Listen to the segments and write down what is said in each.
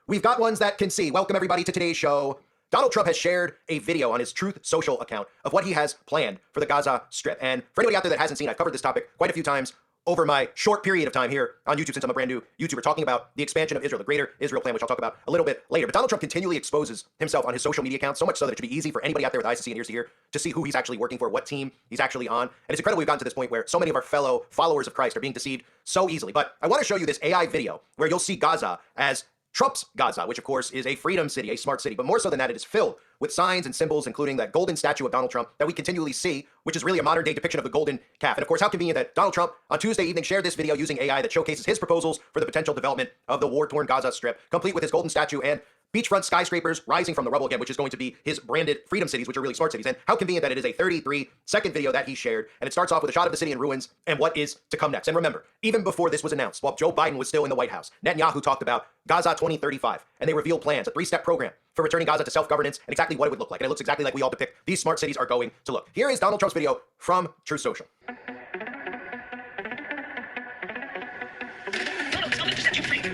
We've got ones that can see. Welcome everybody to today's show. Donald Trump has shared a video on his Truth Social account of what he has planned for the Gaza Strip. And for anybody out there that hasn't seen, I've covered this topic quite a few times over my short period of time here on YouTube since I'm a brand new YouTuber, talking about the expansion of Israel, the greater Israel plan, which I'll talk about a little bit later. But Donald Trump continually exposes himself on his social media accounts, so much so that it should be easy for anybody out there with eyes to see and ears to hear to see who he's actually working for, what team he's actually on. And it's incredible we've gotten to this point where so many of our fellow followers of Christ are being deceived so easily. But I want to show you this AI video where you'll see Gaza as Trump's Gaza, which of course is a freedom city, a smart city, but more so than that, it is filled with signs and symbols, including that golden statue of Donald Trump that we continually see, which is really a modern day depiction of the golden calf. And of course, how convenient that Donald Trump on Tuesday evening shared this video using AI that showcases his proposals for the potential development of the war-torn Gaza Strip, complete with his golden statue and beachfront skyscrapers rising from the rubble again, which is going to be his branded freedom cities, which are really smart cities. And how convenient that it is a 33-second video that he shared. And it starts off with a shot of the city in ruins and what is to come next. And remember, even before this was announced, while Joe Biden was still in the White House, Netanyahu talked about Gaza 2035, and they revealed plans, a 3-step program for returning Gaza to self-governance and exactly what it would look like. And it looks exactly like we all depict these smart cities are going to look. Here is Donald Trump's video from Truth Social.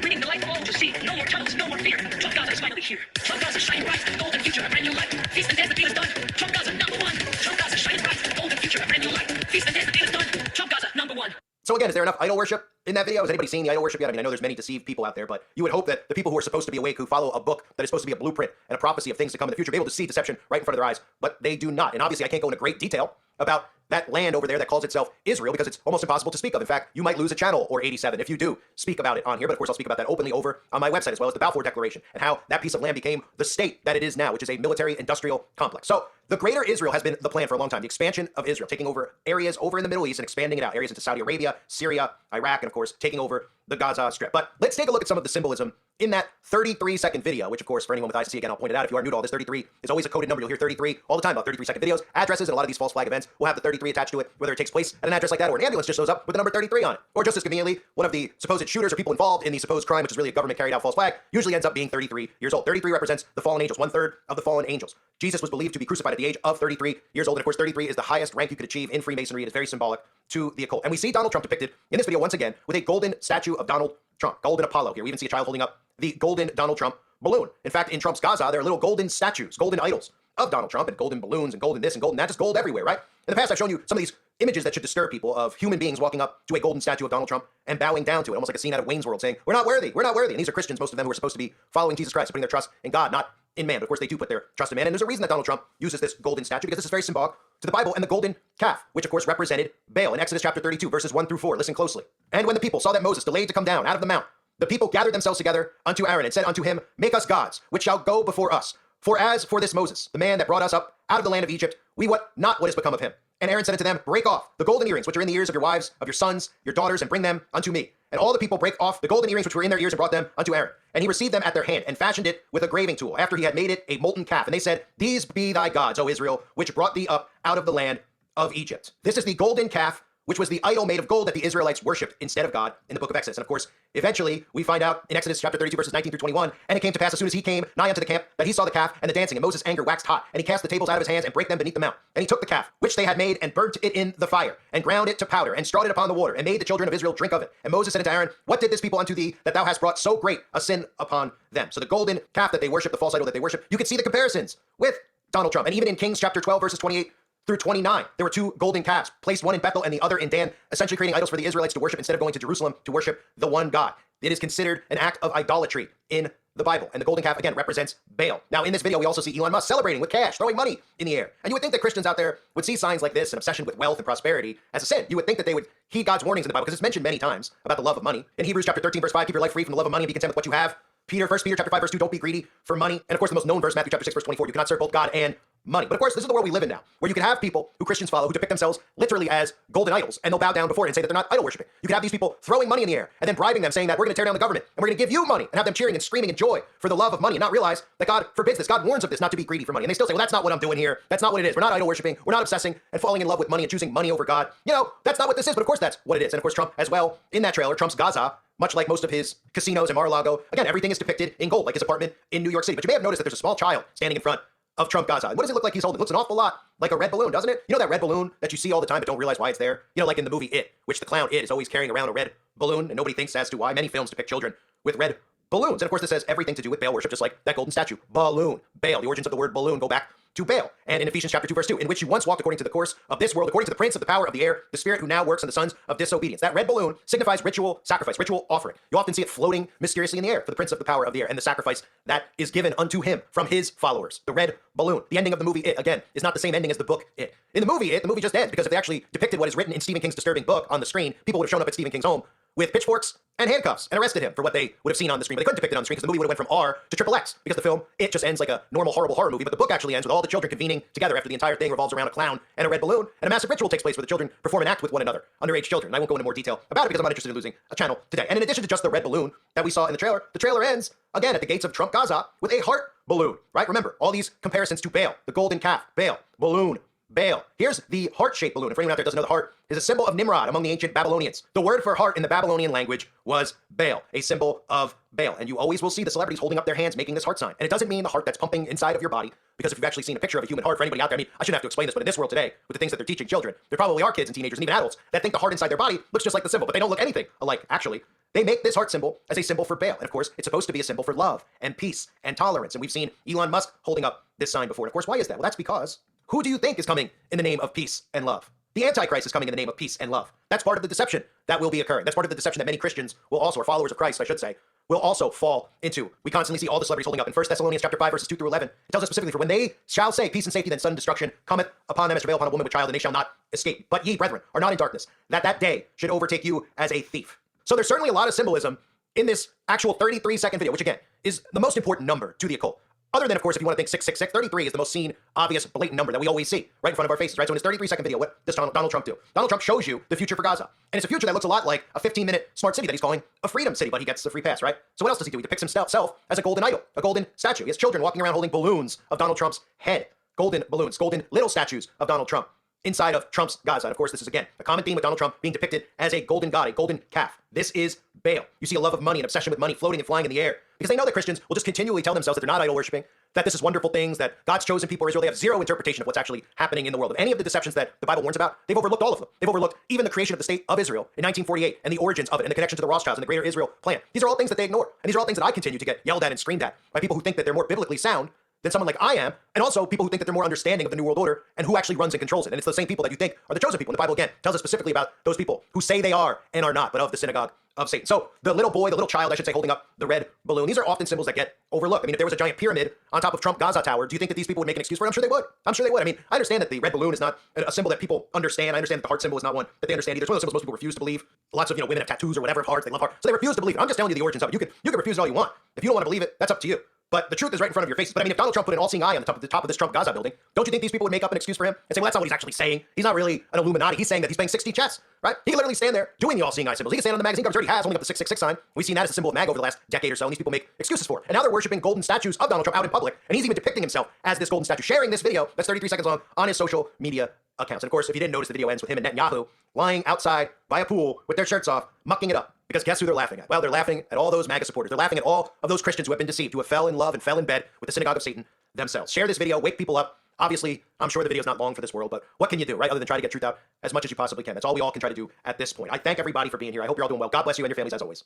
Bringing the light for all to see. No more tunnels, no more fear. Trump Gaza is finally here. Trump Gaza shining bright, golden future, a brand new light. Feast and dance, the deal is done. Trump Gaza #1. Trump Gaza shining bright, golden future, a brand new light. Feast and dance, the deal is done. Trump Gaza #1. So again, is there enough idol worship in that video? Has anybody seen the idol worship yet? I mean, I know there's many deceived people out there, but you would hope that the people who are supposed to be awake, who follow a book that is supposed to be a blueprint and a prophecy of things to come in the future, be able to see deception right in front of their eyes, but they do not. And obviously, I can't go into great detail about that land over there that calls itself Israel because it's almost impossible to speak of. In fact, you might lose a channel or 87 if you do speak about it on here. But of course, I'll speak about that openly over on my website, as well as the Balfour Declaration and how that piece of land became the state that it is now, which is a military-industrial complex. So the greater Israel has been the plan for a long time. The expansion of Israel, taking over areas over in the Middle East and expanding it out, areas into Saudi Arabia, Syria, Iraq, and of course, taking over the Gaza Strip. But let's take a look at some of the symbolism in that 33-second video, which of course, for anyone with eyes to see, again, I'll point it out. If you are new to all this, 33 is always a coded number. You'll hear 33 all the time about 33-second videos. Addresses and a lot of these false flag events will have the 33 attached to it, whether it takes place at an address like that or an ambulance just shows up with the number 33 on it. Or just as conveniently, one of the supposed shooters or people involved in the supposed crime, which is really a government carried out false flag, usually ends up being 33 years old. 33 represents the fallen angels, 1/3 of the fallen angels. Jesus was believed to be crucified at the age of 33 years old. And of course, 33 is the highest rank you could achieve in Freemasonry. It is very symbolic to the occult. And we see Donald Trump depicted in this video once again with a golden statue of Donald Trump, golden Apollo here. We even see a child holding up the golden Donald Trump balloon. In fact, in Trump's Gaza, there are little golden statues, golden idols of Donald Trump, and golden balloons and golden this and golden that, just gold everywhere, right? In the past, I've shown you some of these images that should disturb people of human beings walking up to a golden statue of Donald Trump and bowing down to it, almost like a scene out of Wayne's World saying, we're not worthy, we're not worthy. And these are Christians, most of them, who are supposed to be following Jesus Christ, putting their trust in God, not in man. But of course, they do put their trust in man. And there's a reason that Donald Trump uses this golden statue, because this is very symbolic to the Bible and the golden calf, which of course represented Baal in Exodus chapter 32, verses 1-4. Listen closely. And when the people saw that Moses delayed to come down out of the mount, the people gathered themselves together unto Aaron and said unto him, make us gods, which shall go before us. For as for this Moses, the man that brought us up out of the land of Egypt, we wot not what has become of him. And Aaron said unto them, break off the golden earrings which are in the ears of your wives, of your sons, your daughters, and bring them unto me. And all the people brake off the golden earrings which were in their ears and brought them unto Aaron. And he received them at their hand and fashioned it with a graving tool, after he had made it a molten calf. And they said, these be thy gods, O Israel, which brought thee up out of the land of Egypt. This is the golden calf, which was the idol made of gold that the Israelites worshipped instead of God in the book of Exodus. And of course, eventually, we find out in Exodus chapter 32, verses 19-21, and it came to pass as soon as he came nigh unto the camp, that he saw the calf and the dancing, and Moses' anger waxed hot, and he cast the tables out of his hands and brake them beneath the mount. And he took the calf, which they had made, and burnt it in the fire, and ground it to powder, and strawed it upon the water, and made the children of Israel drink of it. And Moses said unto Aaron, what did this people unto thee, that thou hast brought so great a sin upon them? So the golden calf that they worship, the false idol that they worship, you can see the comparisons with Donald Trump. And even in Kings chapter 12, verses 28 through 29, there were 2 golden calves, placed one in Bethel and the other in Dan, essentially creating idols for the Israelites to worship instead of going to Jerusalem to worship the one God. It is considered an act of idolatry in the Bible. And the golden calf, again, represents Baal. Now, in this video, we also see Elon Musk celebrating with cash, throwing money in the air. And you would think that Christians out there would see signs like this, an obsession with wealth and prosperity, as a sin. You would think that they would heed God's warnings in the Bible, because it's mentioned many times about the love of money. In Hebrews chapter 13, verse 5, keep your life free from the love of money and be content with what you have. 1 Peter chapter 5, verse 2, don't be greedy for money. And of course, the most known verse, Matthew chapter 6, verse 24, you cannot serve both God and money. But of course, this is the world we live in now, where you can have people who Christians follow who depict themselves literally as golden idols, and they'll bow down before it and say that they're not idol worshiping. You can have these people throwing money in the air and then bribing them, saying that we're going to tear down the government and we're going to give you money, and have them cheering and screaming in joy for the love of money, and not realize that God forbids this. God warns of this, not to be greedy for money. And they still say, well, that's not what I'm doing here. That's not what it is. We're not idol worshiping. We're not obsessing and falling in love with money and choosing money over God. You know, that's not what this is, but of course that's what it is. And of course, Trump as well, in that trailer, Trump's Gaza, much like most of his casinos in Mar-a-Lago, again, everything is depicted in gold, like his apartment in New York City. But you may have noticed that there's a small child standing in front of Trump Gaza. And what does it look like he's holding? It looks an awful lot like a red balloon, doesn't it? You know that red balloon that you see all the time but don't realize why it's there? You know, like in the movie It, which the clown It is always carrying around a red balloon, and nobody thinks as to why. Many films depict children with red balloons. And of course, this has everything to do with Baal worship, just like that golden statue. Balloon. Baal. The origins of the word balloon go back to Baal. And in Ephesians chapter 2, verse 2, in which you once walked according to the course of this world, according to the prince of the power of the air, the spirit who now works in the sons of disobedience. That red balloon signifies ritual sacrifice, ritual offering. You often see it floating mysteriously in the air for the prince of the power of the air and the sacrifice that is given unto him from his followers. The red balloon. The ending of the movie It, again, is not the same ending as the book It. In the movie It, the movie just ends because if they actually depicted what is written in Stephen King's disturbing book on the screen, people would have shown up at Stephen King's home with pitchforks and handcuffs and arrested him for what they would have seen on the screen. But they couldn't depict it on the screen because the movie would have went from R to triple X because the film, it just ends like a normal, horrible horror movie. But the book actually ends with all the children convening together after the entire thing revolves around a clown and a red balloon, and a massive ritual takes place where the children perform an act with one another, underage children. And I won't go into more detail about it because I'm not interested in losing a channel today. And in addition to just the red balloon that we saw in the trailer ends, again, at the gates of Trump Gaza with a heart balloon, right? Remember, all these comparisons to Baal, the golden calf, Baal, balloon, Baal. Here's the heart-shaped balloon. And for anyone out there who doesn't know, the heart is a symbol of Nimrod among the ancient Babylonians. The word for heart in the Babylonian language was Baal, a symbol of Baal. And you always will see the celebrities holding up their hands, making this heart sign. And it doesn't mean the heart that's pumping inside of your body, because if you've actually seen a picture of a human heart, for anybody out there, I mean, I shouldn't have to explain this, but in this world today, with the things that they're teaching children, there probably are kids and teenagers and even adults that think the heart inside their body looks just like the symbol, but they don't look anything alike, actually. They make this heart symbol as a symbol for Baal. And of course, it's supposed to be a symbol for love and peace and tolerance. And we've seen Elon Musk holding up this sign before. And of course, why is that? Well, that's because who do you think is coming in the name of peace and love? The Antichrist is coming in the name of peace and love. That's part of the deception that will be occurring. That's part of the deception that many Christians will also, or followers of Christ, I should say, will also fall into. We constantly see all the celebrities holding up. In 1 Thessalonians chapter 5, verses 2 through 11, it tells us specifically, for when they shall say peace and safety, then sudden destruction cometh upon them as travail upon a woman with child, and they shall not escape. But ye, brethren, are not in darkness, that day should overtake you as a thief. So there's certainly a lot of symbolism in this actual 33-second video, which again, is the most important number to the occult. Other than, of course, if you want to think 666, 33 is the most seen, obvious, blatant number that we always see right in front of our faces, right? So in his 33-second video, what does Donald Trump do? Donald Trump shows you the future for Gaza. And it's a future that looks a lot like a 15-minute smart city that he's calling a freedom city, but he gets the free pass, right? So what else does he do? He depicts himself as a golden idol, a golden statue. He has children walking around holding balloons of Donald Trump's head. Golden balloons, golden little statues of Donald Trump inside of Trump's Gaza. And of course, this is, again, a common theme with Donald Trump being depicted as a golden god, a golden calf. This is Baal. You see a love of money, an obsession with money floating and flying in the air, because they know that Christians will just continually tell themselves that they're not idol worshiping, that this is wonderful things, that God's chosen people are Israel. They have zero interpretation of what's actually happening in the world. Of any of the deceptions that the Bible warns about, they've overlooked all of them. They've overlooked even the creation of the state of Israel in 1948 and the origins of it and the connection to the Rothschilds and the Greater Israel plan. These are all things that they ignore. And these are all things that I continue to get yelled at and screamed at by people who think that they're more biblically sound than someone like I am, and also people who think that they're more understanding of the New World Order and who actually runs and controls it. And it's the same people that you think are the chosen people. And the Bible, again, tells us specifically about those people who say they are and are not, but of the synagogue of Satan. So the little boy, the little child, I should say, holding up the red balloon, these are often symbols that get overlooked. I mean, if there was a giant pyramid on top of Trump Gaza Tower, do you think that these people would make an excuse for it? I'm sure they would. I'm sure they would. I mean, I understand that the red balloon is not a symbol that people understand. I understand that the heart symbol is not one that they understand either. It's one of those symbols most people refuse to believe. Lots of, women have tattoos or whatever of hearts. They love hearts. So they refuse to believe it. I'm just telling you the origins of it. You can refuse it all you want. If you don't want to believe it, that's up to you. But the truth is right in front of your faces. But I mean, if Donald Trump put an all-seeing eye on the top of this Trump Gaza building, don't you think these people would make up an excuse for him and say, well, that's not what he's actually saying. He's not really an Illuminati. He's saying that he's playing 6D chess, right? He can literally stand there doing the all-seeing eye symbols. He can stand on the magazine covers, already has, holding up the 666 sign. We've seen that as a symbol of MAGA over the last decade or so, and these people make excuses for it. And now they're worshiping golden statues of Donald Trump out in public, and he's even depicting himself as this golden statue, sharing this video that's 33 seconds long on his social media accounts. And of course, if you didn't notice, the video ends with him and Netanyahu lying outside by a pool with their shirts off, mucking it up. Because guess who they're laughing at? Well, they're laughing at all those MAGA supporters. They're laughing at all of those Christians who have been deceived, who have fell in love and fell in bed with the synagogue of Satan themselves. Share this video, wake people up. Obviously, I'm sure the video's not long for this world, but what can you do, right? Other than try to get truth out as much as you possibly can. That's all we all can try to do at this point. I thank everybody for being here. I hope you're all doing well. God bless you and your families as always.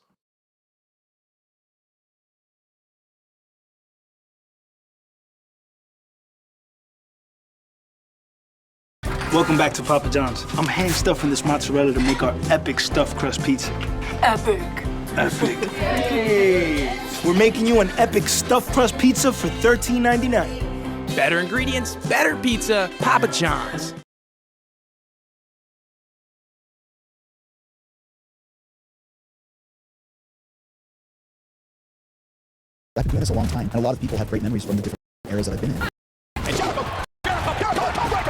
Welcome back to Papa John's. I'm hand stuffing this mozzarella to make our epic stuffed crust pizza. Epic. Epic. Hey, we're making you an epic stuffed crust pizza for $13.99. Better ingredients, better pizza, Papa John's. I've been doing this a long time, and a lot of people have great memories from the different eras that I've been in.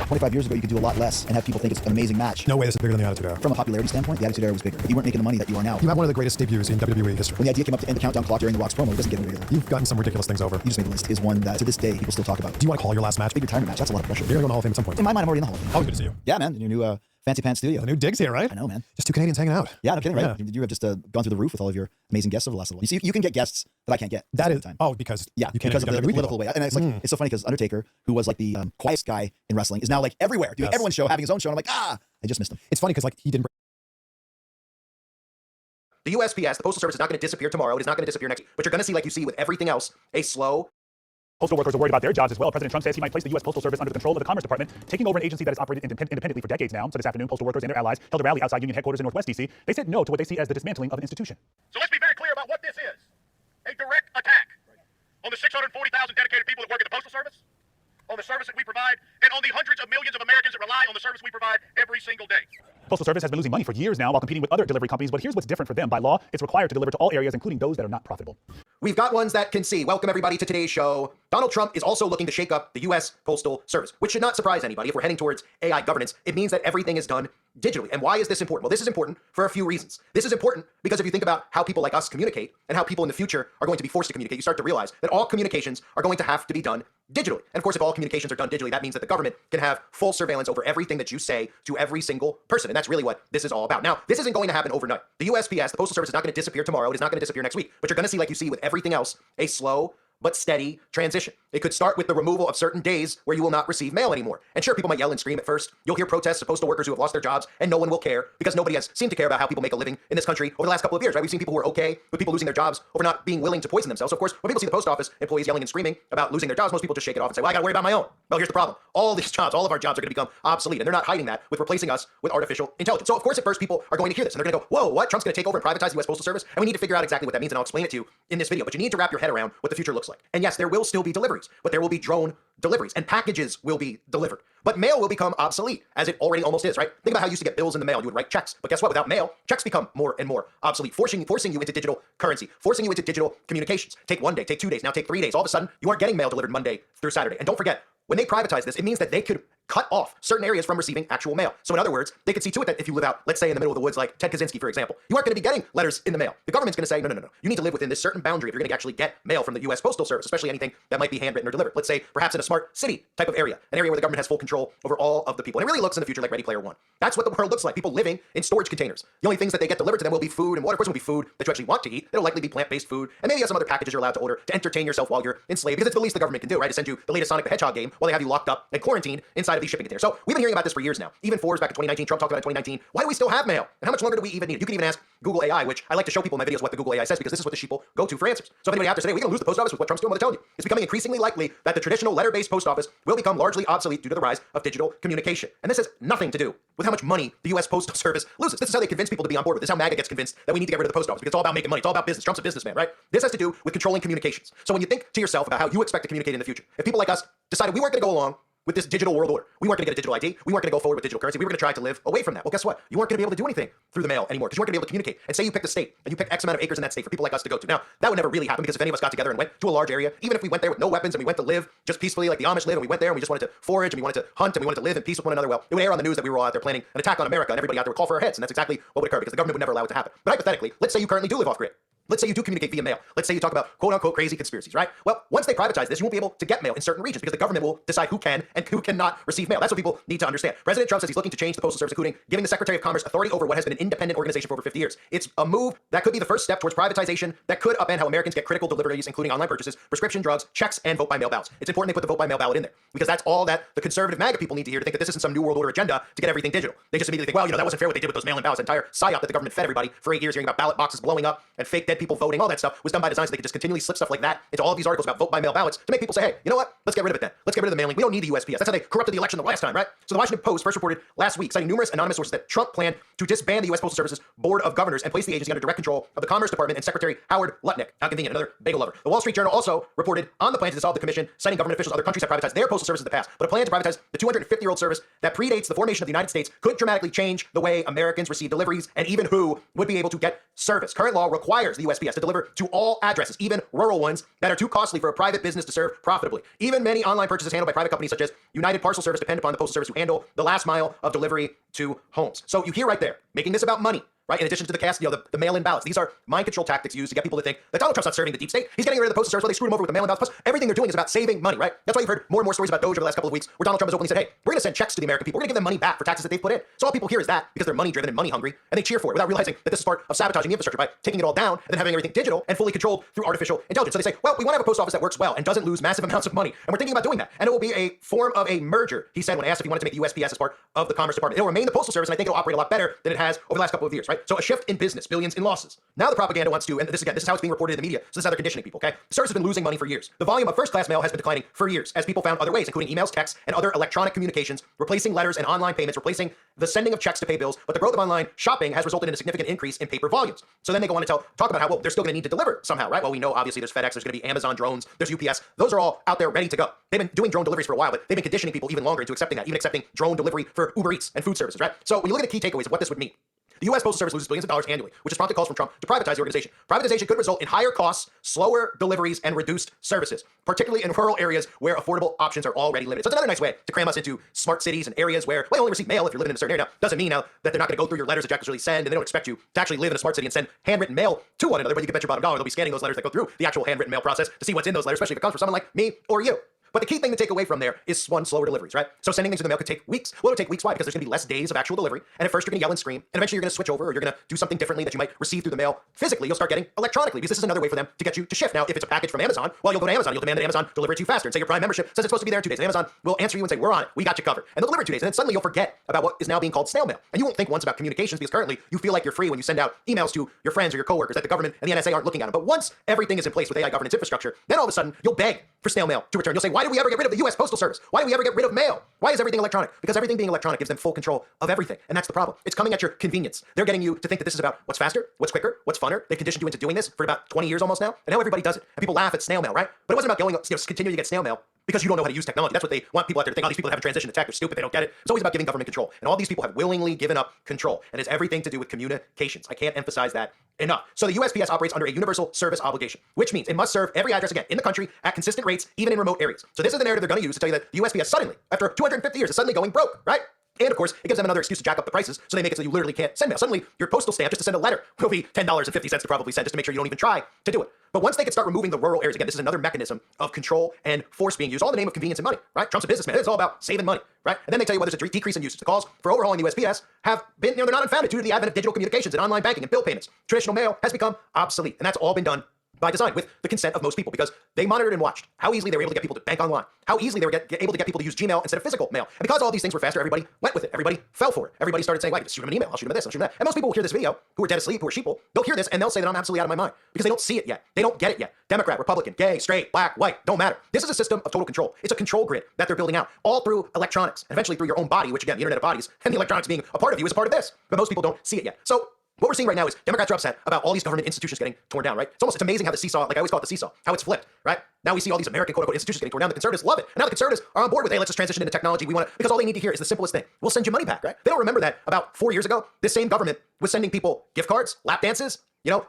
25 years ago, you could do a lot less and have people think it's an amazing match. No way this is bigger than the Attitude Era. From a popularity standpoint, the Attitude Era was bigger. You weren't making the money that you are now. You have one of the greatest debuts in WWE history. When the idea came up to end the countdown clock during the Rock's promo, it doesn't get any bigger. You've gotten some ridiculous things over. You Just Made the List is one that, to this day, people still talk about. Do you want to call your last match? Big retirement match. That's a lot of pressure. You're going to go in the Hall of Fame at some point. In my mind, I'm already in the Hall of Fame. Always good to see you. Yeah, man. Your new Fancy Pants studio. The new digs here, right? I know, man. Just two Canadians hanging out. Yeah, no kidding, right? Yeah. You have just gone through the roof with all of your amazing guests over the last little while. You see, you can get guests that I can't get. That is time. Oh, because yeah, you can't because of the WWE political people. way. And it's like it's so funny because Undertaker, who was like the quietest guy in wrestling, is now like everywhere doing everyone's show, having his own show. And I'm like, I just missed him. It's funny because like he didn't. The USPS, the Postal Service, is not going to disappear tomorrow. It is not going to disappear next week. But you're going to see, like you see with everything else, a slow. Postal workers are worried about their jobs as well. President Trump says he might place the U.S. Postal Service under the control of the Commerce Department, taking over an agency that has operated independently for decades now. So this afternoon, postal workers and their allies held a rally outside Union headquarters in Northwest D.C. They said no to what they see as the dismantling of an institution. So let's be very clear about what this is. A direct attack on the 640,000 dedicated people that work at the Postal Service, on the service that we provide, and on the hundreds of millions of Americans that rely on the service we provide every single day. The Postal Service has been losing money for years now while competing with other delivery companies, but here's what's different for them. By law, it's required to deliver to all areas, including those that are not profitable. We've got ones that can see. Welcome, everybody, to today's show. Donald Trump is also looking to shake up the U.S. Postal Service, which should not surprise anybody. If we're heading towards AI governance, it means that everything is done digitally. And why is this important? Well, this is important for a few reasons. This is important because if you think about how people like us communicate and how people in the future are going to be forced to communicate, you start to realize that all communications are going to have to be done digitally. And of course, if all communications are done digitally, that means that the government can have full surveillance over everything that you say to every single person. And that's really what this is all about. Now, this isn't going to happen overnight. The USPS, the Postal Service, is not going to disappear tomorrow. It is not going to disappear next week. But you're going to see, like you see with everything else, a slow but steady transition. It could start with the removal of certain days where you will not receive mail anymore. And sure, people might yell and scream at first. You'll hear protests of postal workers who have lost their jobs, and no one will care because nobody has seemed to care about how people make a living in this country over the last couple of years, right? We've seen people who are okay with people losing their jobs over not being willing to poison themselves. So of course, when people see the post office employees yelling and screaming about losing their jobs, most people just shake it off and say, well, I gotta worry about my own. Well, here's the problem. All these jobs, all of our jobs are gonna become obsolete, and they're not hiding that with replacing us with artificial intelligence. So of course, at first, people are going to hear this, and they're gonna go, whoa, what? Trump's gonna take over and privatize the U.S. Postal Service? And we need to figure out exactly what that means, and I'll explain it to you in this video. But you need to wrap your head around what the future looks like. And yes, there will still be deliveries, but there will be drone deliveries, and packages will be delivered. But mail will become obsolete, as it already almost is, right? Think about how you used to get bills in the mail. You would write checks. But guess what? Without mail, checks become more and more obsolete, forcing you into digital currency, forcing you into digital communications. Take 1 day, take 2 days, now take 3 days. All of a sudden, you aren't getting mail delivered Monday through Saturday. And don't forget, when they privatize this, it means that they could cut off certain areas from receiving actual mail. So in other words, they could see to it that if you live out, let's say in the middle of the woods, like Ted Kaczynski, for example, you aren't going to be getting letters in the mail. The government's going to say, no. You need to live within this certain boundary if you're going to actually get mail from the U.S. Postal Service, especially anything that might be handwritten or delivered. Let's say perhaps in a smart city type of area, an area where the government has full control over all of the people. And it really looks in the future like Ready Player One. That's what the world looks like. People living in storage containers. The only things that they get delivered to them will be food and water. Of course, it will be food that you actually want to eat. It'll likely be plant-based food. And maybe you have some other packages you're allowed to order to entertain yourself while you're enslaved, because it's the least the government can do, right? To send you the latest Sonic the Hedgehog game while they have you locked up and quarantined inside of these shipping containers. So we've been hearing about this for years now. Even Forbes back in 2019, Trump talked about it in 2019. Why do we still have mail? And how much longer do we even need it? You can even ask Google AI, which I like to show people in my videos what the Google AI says, because this is what the sheeple go to for answers. So if anybody out there today, we're going to lose the post office with what Trump's doing, well, they're telling you. It's becoming increasingly likely that the traditional letter-based post office will become largely obsolete due to the rise of digital communication. And this has nothing to do with how much money the U.S. Postal Service loses. This is how they convince people to be on board with. This is how MAGA gets convinced that we need to get rid of the post office, because it's all about making money. It's all about business. Trump's a businessman, right? This has to do with controlling communications. So when you think to yourself about how you expect to communicate in the future, if people like us decided we weren't going to go along with this digital world order, we weren't going to get a digital ID, we weren't going to go forward with digital currency, we were going to try to live away from that. Well, guess what? You weren't going to be able to do anything through the mail anymore, because you weren't going to be able to communicate. And say you picked a state, and you picked X amount of acres in that state for people like us to go to. Now, that would never really happen, because if any of us got together and went to a large area, even if we went there with no weapons and we went to live just peacefully like the Amish live, and we went there and we just wanted to forage and we wanted to hunt and we wanted to live in peace with one another, well, it would air on the news that we were all out there planning an attack on America, and everybody out there would call for our heads, and that's exactly what would occur, because the government would never allow it to happen. But hypothetically, let's say you currently do live off grid. Let's say you do communicate via mail. Let's say you talk about quote-unquote crazy conspiracies, right? Well, once they privatize this, you won't be able to get mail in certain regions, because the government will decide who can and who cannot receive mail. That's what people need to understand. President Trump says he's looking to change the Postal Service, including giving the Secretary of Commerce authority over what has been an independent organization for over 50 years. It's a move that could be the first step towards privatization that could upend how Americans get critical deliveries, including online purchases, prescription drugs, checks, and vote-by-mail ballots. It's important they put the vote-by-mail ballot in there, because that's all that the conservative MAGA people need to hear to think that this isn't some new world order agenda to get everything digital. They just immediately think, well, that wasn't fair what they did with those mail-in ballots. That entire psyop that the government fed everybody for 8 years, hearing about ballot boxes blowing up and fake dead people voting, all that stuff was done by design so they could just continually slip stuff like that into all of these articles about vote-by-mail ballots to make people say, hey, you know what? Let's get rid of it then. Let's get rid of the mailing. We don't need the USPS. That's how they corrupted the election the last time, right? So the Washington Post first reported last week, citing numerous anonymous sources, that Trump planned to disband the U.S. Postal Service's Board of Governors and place the agency under direct control of the Commerce Department and Secretary Howard Lutnick. How convenient, another bagel lover. The Wall Street Journal also reported on the plan to dissolve the commission, citing government officials. Other countries have privatized their postal service in the past, but a plan to privatize the 250-year-old service that predates the formation of the United States could dramatically change the way Americans receive deliveries and even who would be able to get service. Current law requires the USPS to deliver to all addresses, even rural ones that are too costly for a private business to serve profitably. Even many online purchases handled by private companies such as United Parcel Service depend upon the Postal Service to handle the last mile of delivery to homes. So you hear right there, making this about money, right? In addition to the mail-in ballots. These are mind control tactics used to get people to think that Donald Trump's not serving the deep state. He's getting rid of the Postal Service. Well, they screwed him over with the mail-in ballots. Plus, everything they're doing is about saving money, right? That's why you've heard more and more stories about Doge over the last couple of weeks, where Donald Trump has openly said, hey, we're going to send checks to the American people. We're going to give them money back for taxes that they've put in. So all people hear is that, because they're money-driven and money-hungry, and they cheer for it without realizing that this is part of sabotaging the infrastructure by taking it all down and then having everything digital and fully controlled through artificial intelligence. So they say, well, we want to have a post office that works well and doesn't lose massive amounts of money. And we're thinking about doing that. And it will be a form of a merger, he said when asked if he wanted to make the USPS as part of the Commerce Department. It'll remain the Postal Service, and I think it'll operate a lot better than it has over the last couple of years, right? So a shift in business, billions in losses. Now the propaganda wants to, and this is how it's being reported in the media, so this is how they're conditioning people, okay? The service has been losing money for years. The volume of first-class mail has been declining for years as people found other ways, including emails, texts, and other electronic communications, replacing letters and online payments, replacing the sending of checks to pay bills. But the growth of online shopping has resulted in a significant increase in paper volumes. So then they go on to talk about how, well, they're still going to need to deliver somehow, right? Well, we know obviously there's FedEx, there's going to be Amazon drones, there's UPS. Those are all out there ready to go. They've been doing drone deliveries for a while, but they've been conditioning people even longer into accepting that, even accepting drone delivery for Uber Eats and food services, right? So when you look at the key takeaways of what this would mean, the U.S. Postal Service loses billions of dollars annually, which has prompted calls from Trump to privatize the organization. Privatization could result in higher costs, slower deliveries, and reduced services, particularly in rural areas where affordable options are already limited. So it's another nice way to cram us into smart cities and areas where, well, you only receive mail if you're living in a certain area. Now, doesn't mean now that they're not going to go through your letters that you actually send, and they don't expect you to actually live in a smart city and send handwritten mail to one another, but you can bet your bottom dollar they'll be scanning those letters that go through the actual handwritten mail process to see what's in those letters, especially if it comes from someone like me or you. But the key thing to take away from there is, one, slower deliveries, right? So sending things in the mail could take weeks. Well, it'll take weeks. Why? Because there's going to be less days of actual delivery. And at first you're going to yell and scream. And eventually you're going to switch over, or you're going to do something differently that you might receive through the mail physically. You'll start getting electronically, because this is another way for them to get you to shift. Now, if it's a package from Amazon, well, you'll go to Amazon. You'll demand that Amazon deliver it to you faster. And say your Prime membership says it's supposed to be there in 2 days. And Amazon will answer you and say, we're on it. We got you covered. And they'll deliver it in 2 days. And then suddenly you'll forget about what is now being called snail mail. And you won't think once about communications, because currently you feel like you're free when you send out emails to your friends or your coworkers, that the government and the NSA aren't looking at them. But once everything is in place with AI governance infrastructure, then all of a sudden you'll beg for snail mail to return. You'll say, why did we ever get rid of the U.S. Postal Service? Why do we ever get rid of mail? Why is everything electronic? Because everything being electronic gives them full control of everything. And that's the problem. It's coming at your convenience. They're getting you to think that this is about what's faster, what's quicker, what's funner. They conditioned you into doing this for about 20 years almost now. And now everybody does it. And people laugh at snail mail, right? But it wasn't about continuing to get snail mail because you don't know how to use technology. That's what they want people out there to think. All these people that haven't transitioned to tech, they're stupid, they don't get it. It's always about giving government control. And all these people have willingly given up control. And it's everything to do with communications. I can't emphasize that enough. So the USPS operates under a universal service obligation, which means it must serve every address, again, in the country at consistent rates, even in remote areas. So this is the narrative they're going to use to tell you that the USPS suddenly, after 250 years, is suddenly going broke, right? And of course, it gives them another excuse to jack up the prices, so they make it so you literally can't send mail. Suddenly, your postal stamp just to send a letter will be $10.50 to probably send, just to make sure you don't even try to do it. But once they can start removing the rural areas, again, this is another mechanism of control and force being used, all in the name of convenience and money, right? Trump's a businessman. It's all about saving money, right? And then they tell you, well, there's a decrease in usage. The calls for overhauling the USPS have been, they're not unfounded due to the advent of digital communications and online banking and bill payments. Traditional mail has become obsolete, and that's all been done by design, with the consent of most people, because they monitored and watched how easily they were able to get people to bank online, how easily they were able to get people to use Gmail instead of physical mail. And because all these things were faster, everybody went with it. Everybody fell for it. Everybody started saying, well, I can just shoot them an email, I'll shoot them this, I'll shoot them that. And most people will hear this video, who are dead asleep, who are sheeple, they'll hear this and they'll say that I'm absolutely out of my mind, because they don't see it yet. They don't get it yet. Democrat, Republican, gay, straight, black, white, don't matter. This is a system of total control. It's a control grid that they're building out, all through electronics, and eventually through your own body, which again, the internet of bodies, and the electronics being a part of you is a part of this. But most people don't see it yet. So what we're seeing right now is Democrats are upset about all these government institutions getting torn down, right? It's amazing how the seesaw, like I always call it the seesaw, how it's flipped, right? Now we see all these American quote-unquote institutions getting torn down. The conservatives love it. And now the conservatives are on board with, hey, let's just transition into technology. We want to, because all they need to hear is the simplest thing. We'll send you money back, right? They don't remember that about 4 years ago, this same government was sending people gift cards, lap dances,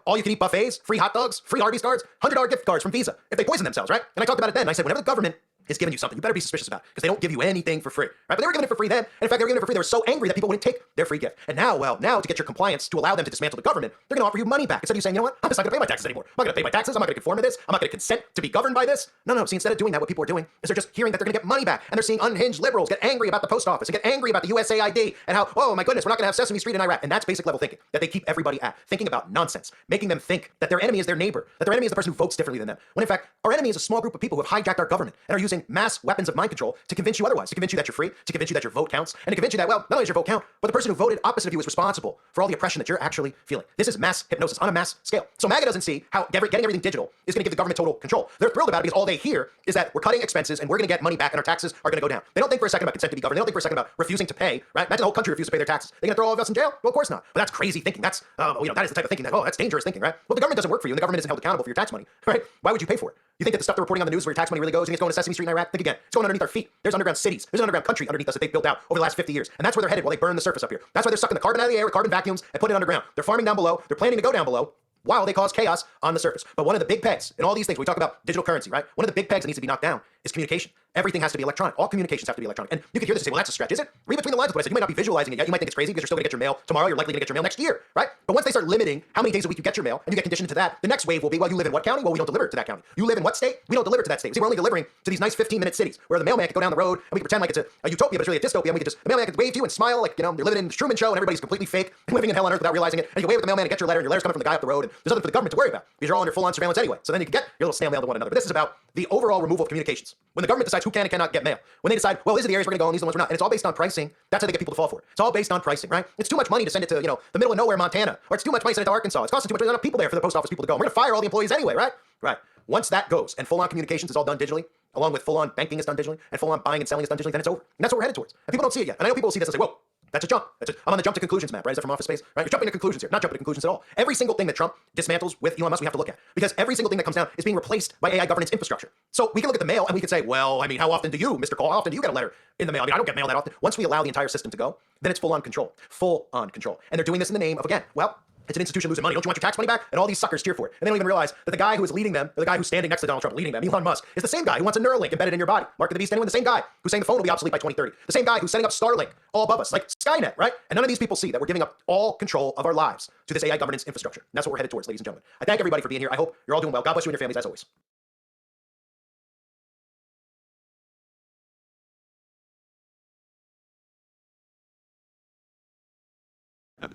all you can eat buffets, free hot dogs, free Arby's cards, $100 gift cards from Visa if they poison themselves, right? And I talked about it then. I said, whenever the government is giving you something, you better be suspicious about it, because they don't give you anything for free, right? But they were giving it for free then, and in fact, they were giving it for free. They were so angry that people wouldn't take their free gift. And now, now to get your compliance to allow them to dismantle the government, they're going to offer you money back instead of you saying, you know what, I'm just not going to pay my taxes anymore. I'm not going to pay my taxes. I'm not going to conform to this. I'm not going to consent to be governed by this. No. See, instead of doing that, what people are doing is they're just hearing that they're going to get money back, and they're seeing unhinged liberals get angry about the post office and get angry about the USAID and how, oh my goodness, we're not going to have Sesame Street in Iraq. And that's basic level thinking that they keep everybody at, thinking about nonsense, making them think that their enemy is their neighbor, that their enemy is the person who votes differently than them. When in fact, our enemy is a small group of people who have hijacked our government and are using mass weapons of mind control to convince you otherwise, to convince you that you're free, to convince you that your vote counts, and to convince you that, well, not only does your vote count, but the person who voted opposite of you is responsible for all the oppression that you're actually feeling. This is mass hypnosis on a mass scale. So MAGA doesn't see how getting everything digital is going to give the government total control. They're thrilled about it because all they hear is that we're cutting expenses and we're going to get money back and our taxes are going to go down. They don't think for a second about consent to be governed. They don't think for a second about refusing to pay, right? Imagine the whole country refuses to pay their taxes. They're going to throw all of us in jail? Well, of course not. But that's crazy thinking. That's, that is the type of thinking that, that's dangerous thinking, right? Well, the government doesn't work for you and the government isn't held accountable for your tax money, right? Why would you pay for it? You think that the stuff they're reporting on the news where your tax money really goes, you think it's going to Sesame Street in Iraq? Think again. It's going underneath our feet. There's underground cities. There's an underground country underneath us that they've built out over the last 50 years. And that's where they're headed while they burn the surface up here. That's why they're sucking the carbon out of the air with carbon vacuums and putting it underground. They're farming down below. They're planning to go down below while they cause chaos on the surface. But one of the big pegs in all these things, we talk about digital currency, right? One of the big pegs that needs to be knocked down is communication. Everything has to be electronic. All communications have to be electronic. And you can hear this and say, well, that's a stretch, is it? Read between the lines with what I said. You might not be visualizing it yet. You might think it's crazy because you're still going to get your mail tomorrow. You're likely going to get your mail next year, right? But once they start limiting how many days a week you get your mail and you get conditioned to that, the next wave will be, well, you live in what county? Well, we don't deliver it to that county. You live in what state? We don't deliver it to that state. See, we're only delivering to these nice 15-minute cities where the mailman can go down the road and we can pretend like it's a utopia, but it's really a dystopia. And we can just, the mailman can wave to you and smile like, you're living in the Truman Show and everybody's completely fake and living in hell on earth without realizing it. And you wave at the mailman and get your letter and your letter's coming from the guy up the road and there's nothing for the government to worry about because you're all under full-on surveillance anyway. So then you can get your little snail mail to one another. But this is about the overall removal of communications. this. When the government decides who can and cannot get mail, when they decide, well, these are the areas we're going to go and these are the ones we're not, and it's all based on pricing, that's how they get people to fall for it. It's all based on pricing, right? It's too much money to send it to, the middle of nowhere, Montana, or it's too much money to send it to Arkansas. It's costing too much, there's enough people there for the post office people to go. We're going to fire all the employees anyway, right? Right. Once that goes and full-on communications is all done digitally, along with full-on banking is done digitally, and full-on buying and selling is done digitally, then it's over. And that's what we're headed towards. And people don't see it yet. And I know people will see this and say, whoa, that's a jump. I'm on the jump to conclusions map, right? Is that from Office Space? Right? You're jumping to conclusions here. Not jumping to conclusions at all. Every single thing that Trump dismantles with Elon Musk, we have to look at. Because every single thing that comes down is being replaced by AI governance infrastructure. So we can look at the mail and we can say, well, I mean, how often do you, Mr. Cole, how often do you get a letter in the mail? I mean, I don't get mail that often. Once we allow the entire system to go, then it's full-on control. Full-on control. And they're doing this in the name of, again, well, it's an institution losing money. Don't you want your tax money back? And all these suckers cheer for it. And they don't even realize that the guy who is leading them, or the guy who's standing next to Donald Trump leading them, Elon Musk, is the same guy who wants a Neuralink embedded in your body. Mark of the Beast, anyone? The same guy who's saying the phone will be obsolete by 2030. The same guy who's setting up Starlink all above us, like Skynet, right? And none of these people see that we're giving up all control of our lives to this AI governance infrastructure. And that's what we're headed towards, ladies and gentlemen. I thank everybody for being here. I hope you're all doing well. God bless you and your families, as always.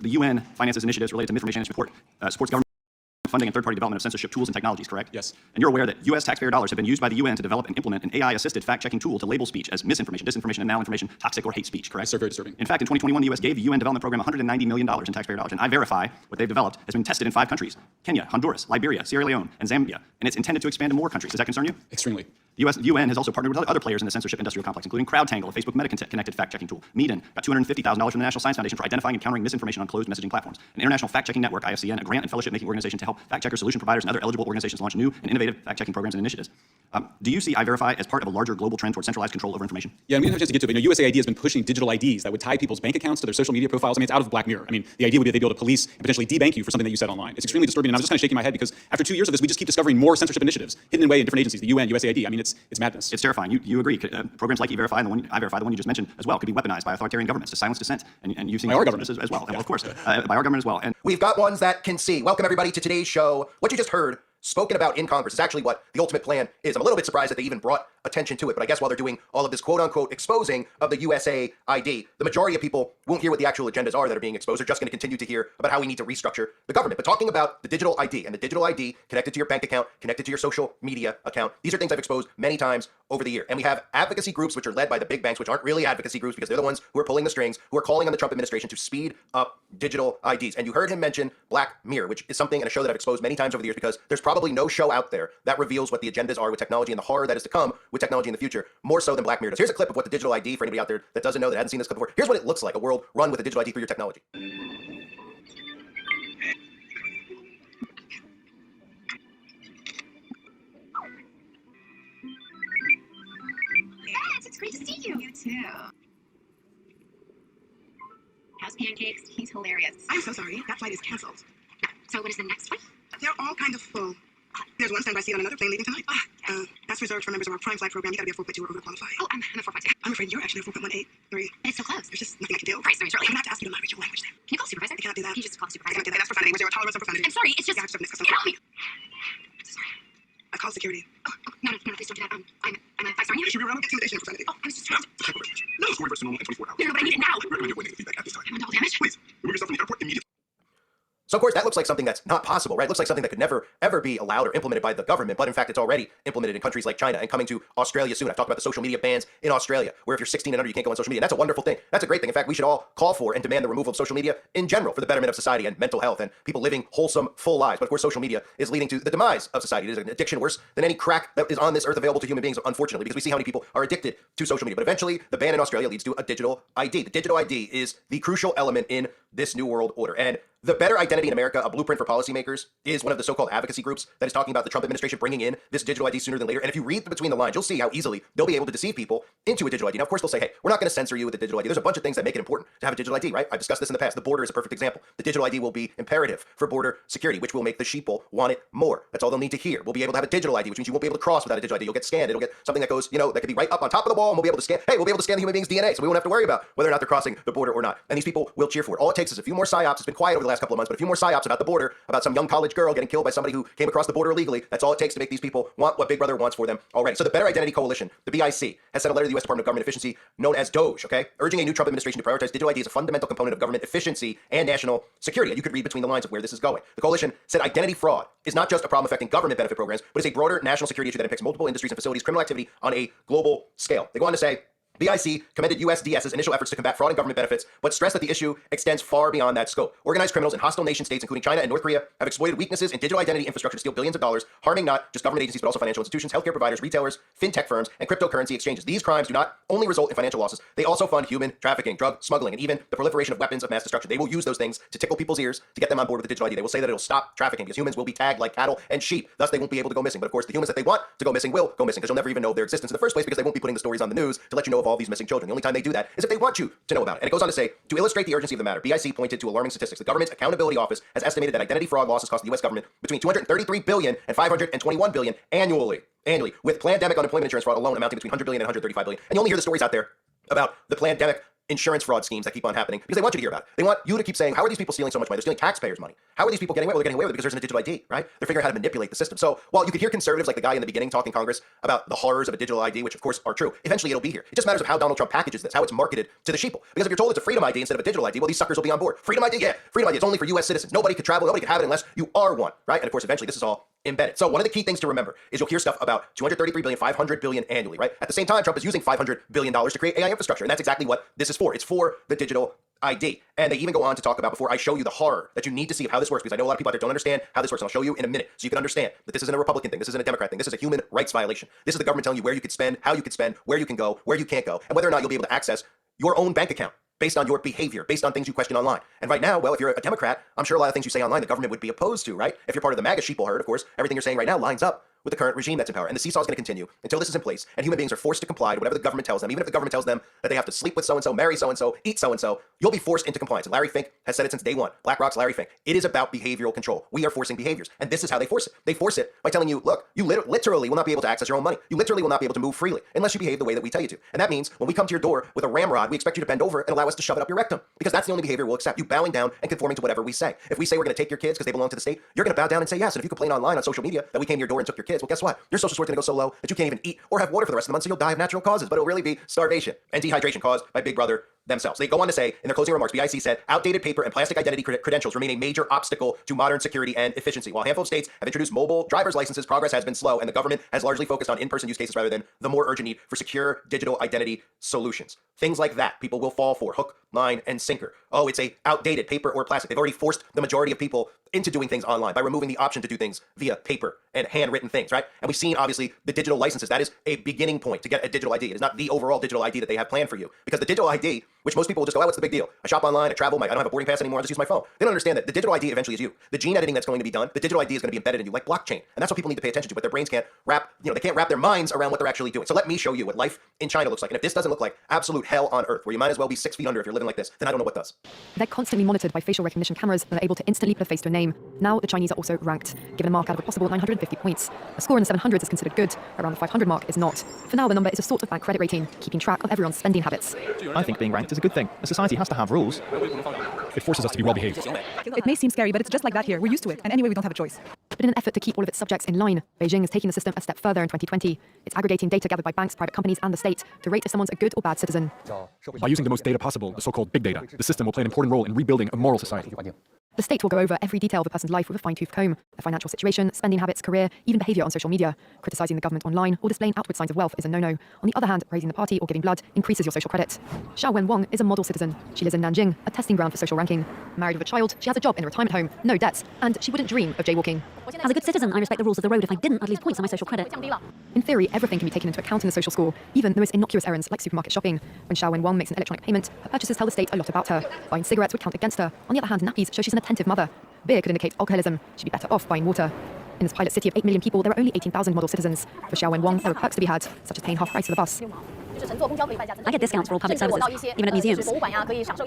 The UN finances initiatives related to misinformation and supports government funding and third-party development of censorship tools and technologies, correct? Yes. And you're aware that U.S. taxpayer dollars have been used by the UN to develop and implement an AI-assisted fact-checking tool to label speech as misinformation, disinformation, and malinformation, toxic, or hate speech, correct? Yes, sir, very disturbing. In fact, in 2021, the U.S. gave the UN development program $190 million in taxpayer dollars, and I verify what they've developed has been tested in 5 countries: Kenya, Honduras, Liberia, Sierra Leone, and Zambia, and it's intended to expand to more countries. Does that concern you? Extremely. The UN has also partnered with other players in the censorship industrial complex, including CrowdTangle, a Facebook Meta-connected fact-checking tool. Meeden got $250,000 from the National Science Foundation for identifying and countering misinformation on closed messaging platforms. An international fact-checking network, IFCN, a grant and fellowship-making organization to help fact-checkers, solution providers, and other eligible organizations launch new and innovative fact-checking programs and initiatives. Do you see iVerify as part of a larger global trend towards centralized control over information? Yeah, and we didn't have a chance to get to it, but USAID has been pushing digital IDs that would tie people's bank accounts to their social media profiles. I mean, it's out of Black Mirror. I mean, the idea would be they'd be able to police and potentially debank you for something that you said online. It's extremely disturbing, and I'm just kind of shaking my head because after 2 years of this, we just keep discovering more censorship initiatives hidden away in different agencies, the UN, USAID. I mean, it's madness. It's terrifying. You agree. Programs like iVerify, the one you just mentioned as well, could be weaponized by authoritarian governments to silence dissent, and you've seen by our government as well. Yeah. Well, of course, by our government as well. And we've got ones that can see. Welcome everybody to today's show. What you just heard spoken about in Congress is actually what the ultimate plan is. I'm a little bit surprised that they even brought attention to it, but I guess while they're doing all of this quote-unquote exposing of the USAID, the majority of people won't hear what the actual agendas are that are being exposed. They're just going to continue to hear about how we need to restructure the government. But talking about the digital ID and the digital ID connected to your bank account, connected to your social media account, these are things I've exposed many times over the year. And we have advocacy groups which are led by the big banks, which aren't really advocacy groups because they're the ones who are pulling the strings, who are calling on the Trump administration to speed up digital IDs. And you heard him mention Black Mirror, which is something and a show that I've exposed many times over the years because there's probably no show out there that reveals what the agendas are with technology and the horror that is to come with technology in the future, more so than Black Mirror does. Here's a clip of what the digital ID, for anybody out there that doesn't know, that hasn't seen this clip before. Here's what it looks like, a world run with a digital ID through your technology. Yes, it's great to see you. You too. How's Pancakes? He's hilarious. I'm so sorry. That flight is canceled. So what is the next one? They're all kind of full. There's one standby seat on another plane leaving tonight. That's reserved for members of our Prime Flight program. You gotta be a 4.2 or over to qualify. Oh, I'm a 4.2. I'm afraid you're actually a 4.183. But it's so close. There's just nothing I can do. Right, sorry, I'm gonna have to ask you to not reach your language then. Can you call supervisor? I cannot do that. Can you just call supervisor? I cannot do that. That's profanity. We're zero tolerance of profanity. I'm sorry, it's just... You have to stop this. Help me. I'm so sorry. I called security. Oh, no, please don't do that. I'm a 5-star. It should be around intimidation and profanity. Oh, I was just trying to... No, score reverse normal in 24 hours. No, but I need it now. Recommend waiting feedback at this time. I'm on double damage. Please, remove yourself from the airport immediately. So of course that looks like something that's not possible, right? It looks like something that could never, ever be allowed or implemented by the government, but in fact it's already implemented in countries like China and coming to Australia soon. I've talked about the social media bans in Australia, where if you're 16 and under, you can't go on social media. And that's a wonderful thing. That's a great thing. In fact, we should all call for and demand the removal of social media in general for the betterment of society and mental health and people living wholesome, full lives. But of course, social media is leading to the demise of society. It is an addiction worse than any crack that is on this earth available to human beings, unfortunately, because we see how many people are addicted to social media. But eventually, the ban in Australia leads to a digital ID. The digital ID is the crucial element in this new world order. And the Better Identity in America, a blueprint for policymakers, is one of the so-called advocacy groups that is talking about the Trump administration bringing in this digital ID sooner than later. And if you read between the lines, you'll see how easily they'll be able to deceive people into a digital ID. Now, of course, they'll say, hey, we're not going to censor you with a digital ID. There's a bunch of things that make it important to have a digital ID, right? I've discussed this in the past. The border is a perfect example. The digital ID will be imperative for border security, which will make the sheeple want it more. That's all they'll need to hear. We'll be able to have a digital ID, which means you won't be able to cross without a digital ID. You'll get scanned. It'll get something that goes, that could be right up on top of the wall, and we'll be able to scan. Hey, we'll be able to scan the human being's DNA, so we won't have to worry about whether or not they're crossing the border or not. And these people will cheer for it. All it takes is a few more psyops. It's been quiet over the last couple of months, but a few more psyops about the border, about some young college girl getting killed by somebody who came across the border illegally. That's all it takes to make these people want what Big Brother wants for them already. So the Better Identity Coalition, the BIC, has sent a letter to the U.S. Department of Government Efficiency, known as DOGE, okay, urging a new Trump administration to prioritize digital ID as a fundamental component of government efficiency and national security. And you could read between the lines of where this is going. The coalition said identity fraud is not just a problem affecting government benefit programs, but is a broader national security issue that impacts multiple industries and facilities, criminal activity on a global scale. They go on to say, BIC commended USDS's initial efforts to combat fraud and government benefits, but stressed that the issue extends far beyond that scope. Organized criminals in hostile nation states, including China and North Korea, have exploited weaknesses in digital identity infrastructure to steal billions of dollars, harming not just government agencies, but also financial institutions, healthcare providers, retailers, fintech firms, and cryptocurrency exchanges. These crimes do not only result in financial losses, they also fund human trafficking, drug smuggling, and even the proliferation of weapons of mass destruction. They will use those things to tickle people's ears to get them on board with the digital ID. They will say that it'll stop trafficking because humans will be tagged like cattle and sheep. Thus, they won't be able to go missing. But of course, the humans that they want to go missing will go missing because you'll never even know of their existence in the first place because they won't be putting the stories on the news to let you know of all these missing children. The only time they do that is if they want you to know about it. And it goes on to say, to illustrate the urgency of the matter, BIC pointed to alarming statistics. The Government's Accountability Office has estimated that identity fraud losses cost the U.S. government between $233 billion and $521 billion annually, with pandemic unemployment insurance fraud alone amounting between $100 billion and $135 billion. And you only hear the stories out there about the pandemic insurance fraud schemes that keep on happening because they want you to hear about it. They want you to keep saying, how are these people stealing so much money? They're stealing taxpayers' money. How are these people getting away? Well, they're getting away with it because there's a digital ID, right? They're figuring out how to manipulate the system. So while you could hear conservatives like the guy in the beginning talking Congress about the horrors of a digital ID, which of course are true, eventually it'll be here. It just matters of how Donald Trump packages this, how it's marketed to the sheeple. Because if you're told it's a freedom ID instead of a digital ID, well, these suckers will be on board. Freedom ID, yeah. Freedom ID, it's only for U.S. citizens. Nobody could travel, nobody could have it unless you are one, right? And of course, eventually this is all embedded. So one of the key things to remember is you'll hear stuff about $233 billion, $500 billion annually, right? At the same time, Trump is using $500 billion to create AI infrastructure. And that's exactly what this is for. It's for the digital ID. And they even go on to talk about, before I show you the horror that you need to see of how this works, because I know a lot of people out there don't understand how this works, and I'll show you in a minute so you can understand that this isn't a Republican thing, this isn't a Democrat thing, this is a human rights violation. This is the government telling you where you could spend, how you could spend, where you can go, where you can't go, and whether or not you'll be able to access your own bank account based on your behavior, based on things you question online. And right now, well, if you're a Democrat, I'm sure a lot of things you say online the government would be opposed to, right? If you're part of the MAGA sheeple herd, of course, everything you're saying right now lines up with the current regime that's in power. And the seesaw is going to continue until this is in place, and human beings are forced to comply to whatever the government tells them. Even if the government tells them that they have to sleep with so-and-so, marry so-and-so, eat so-and-so, you'll be forced into compliance. And Larry Fink has said it since day one. BlackRock's Larry Fink. It is about behavioral control. We are forcing behaviors. And this is how they force it. They force it by telling you, look, you literally will not be able to access your own money. You literally will not be able to move freely unless you behave the way that we tell you to. And that means when we come to your door with a ramrod, we expect you to bend over and allow us to shove it up your rectum. Because that's the only behavior we'll accept. You bowing down and conforming to whatever we say. If we say we're going to take your kids because they belong to the state, you're going to bow down and say yes. And if you complain online on social media that we came to your door and took your kids, well, guess what? Your social score's going to go so low that you can't even eat or have water for the rest of the month, so you'll die of natural causes. But it'll really be starvation and dehydration caused by Big Brother themselves. They go on to say, in their closing remarks, BIC said, outdated paper and plastic identity credentials remain a major obstacle to modern security and efficiency. While a handful of states have introduced mobile driver's licenses, progress has been slow, and the government has largely focused on in-person use cases rather than the more urgent need for secure digital identity solutions. Things like that, people will fall for, hook, line, and sinker. Oh, it's a outdated paper or plastic. They've already forced the majority of people into doing things online by removing the option to do things via paper and handwritten things, right? And we've seen, obviously, the digital licenses. That is a beginning point to get a digital ID. It is not the overall digital ID that they have planned for you. Because the digital ID, which most people will just go, oh, what's the big deal? I shop online, I travel, I don't have a boarding pass anymore, I just use my phone. They don't understand that the digital ID eventually is you. The gene editing that's going to be done, the digital ID is going to be embedded in you, like blockchain. And that's what people need to pay attention to, but their brains can't wrap, they can't wrap their minds around what they're actually doing. So let me show you what life in China looks like. And if this doesn't look like absolute hell on earth, where you might as well be 6 feet under if you're living like this, then I don't know what does. They're constantly monitored by facial recognition cameras that are able to instantly put a face to a name. Now the Chinese are also ranked, given a mark out of a possible 950 points. A score in the 700s is considered good, around the 500 mark is not. For now, the number is a sort of bank credit rating, keeping track of everyone's spending habits. I think being ranked is a good thing. A society has to have rules. It forces us to be well behaved. It may seem scary, but it's just like that here. We're used to it, and anyway, we don't have a choice. But in an effort to keep all of its subjects in line, Beijing is taking the system a step further in 2020. It's aggregating data gathered by banks, private companies, and the state to rate if someone's a good or bad citizen. By using the most data possible, the so-called big data, the system will play an important role in rebuilding a moral society. The state will go over every detail of a person's life with a fine-tooth comb, their financial situation, spending habits, career, even behavior on social media. Criticizing the government online or displaying outward signs of wealth is a no-no. On the other hand, raising the party or giving blood increases your social credit. Xiao Wenwang is a model citizen. She lives in Nanjing, a testing ground for social ranking. Married with a child, she has a job in a retirement home, no debts, and she wouldn't dream of jaywalking. As a good citizen, I respect the rules of the road. If I didn't, I'd lose points on my social credit. In theory, everything can be taken into account in the social score, even the most innocuous errands like supermarket shopping. When Xiao Wenwang makes an electronic payment, her purchases tell the state a lot about her. Buying cigarettes would count against her. On the other hand, nappies show she's an attentive mother. Beer could indicate alcoholism. She'd be better off buying water. In this pilot city of 8 million people, there are only 18,000 model citizens. For Xiao Wenwang, there are perks to be had, such as paying half price for the bus. I get discounts for all public services, even at museums. And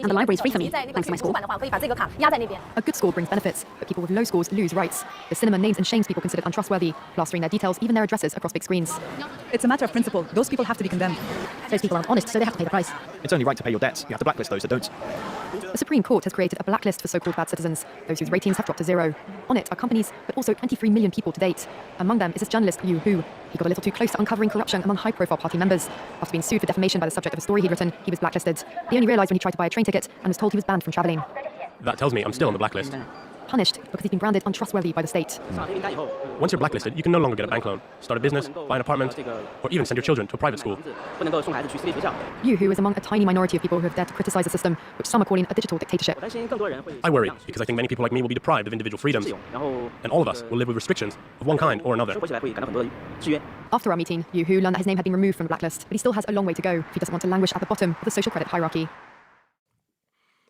the library's free for me, thanks to my score. A good score brings benefits, but people with low scores lose rights. The cinema names and shames people considered untrustworthy, plastering their details, even their addresses, across big screens. It's a matter of principle. Those people have to be condemned. Those people aren't honest, so they have to pay the price. It's only right to pay your debts. You have to blacklist those that don't. The Supreme Court has created a blacklist for so-called bad citizens, those whose ratings have dropped to zero. On it are companies, but also 23 million people to date. Among them is this journalist Yu Hu. He got a little too close to uncovering corruption among high-profile party members. After being sued for defamation by the subject of a story he'd written, he was blacklisted. He only realised when he tried to buy a train ticket and was told he was banned from travelling. That tells me I'm still on the blacklist. Punished because he's been branded untrustworthy by the state. Once you're blacklisted, you can no longer get a bank loan, start a business, buy an apartment, or even send your children to a private school. Yu Hu is among a tiny minority of people who have dared to criticise the system, which some are calling a digital dictatorship. I worry because I think many people like me will be deprived of individual freedoms, and all of us will live with restrictions of one kind or another. After our meeting, Yu Hu learned that his name had been removed from the blacklist, but he still has a long way to go if he doesn't want to languish at the bottom of the social credit hierarchy.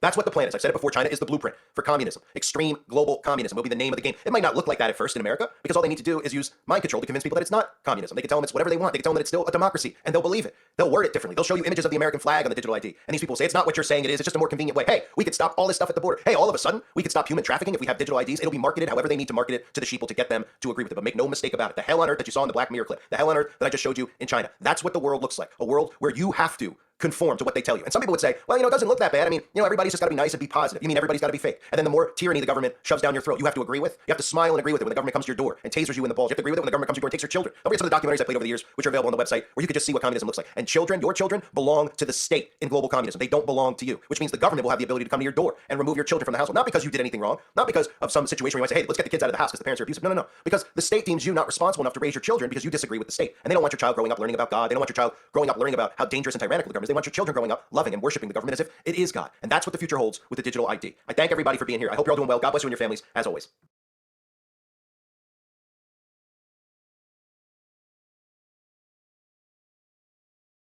That's what the plan is. I've said it before. China is the blueprint for communism. Extreme global communism will be the name of the game. It might not look like that at first in America because all they need to do is use mind control to convince people that it's not communism. They can tell them it's whatever they want. They can tell them that it's still a democracy, and they'll believe it. They'll word it differently. They'll show you images of the American flag on the digital ID, and these people say it's not what you're saying it is. It's just a more convenient way. Hey, we could stop all this stuff at the border. Hey, all of a sudden we could stop human trafficking if we have digital IDs. It'll be marketed however they need to market it to the sheeple to get them to agree with it. But make no mistake about it. The hell on earth that you saw in the Black Mirror clip, the hell on earth that I just showed you in China. That's what the world looks like. A world where you have to conform to what they tell you. And some people would say, well, it doesn't look that bad. I mean, everybody's just got to be nice and be positive. You mean everybody's got to be fake. And then the more tyranny the government shoves down your throat, you have to agree with. You have to smile and agree with it when the government comes to your door and tasers you in the balls. You have to agree with it when the government comes to your door and takes your children. Don't forget some of the documentaries I played over the years, which are available on the website, where you could just see what communism looks like. And children, your children, belong to the state in global communism. They don't belong to you, which means the government will have the ability to come to your door and remove your children from the household. Not because you did anything wrong, not because of some situation where you might say, hey, let's get the kids out of the house because the parents are abusive. No. Because the state deems you not responsible enough to raise your children because you disagree with the state. And they don't want your child growing up learning about God. They don't want your child growing up learning about how dangerous and tyrannical the government is. They want your children growing up loving and worshiping the government as if it is God. And that's what the future holds with the digital ID. I thank everybody for being here. I hope you're all doing well. God bless you and your families, as always.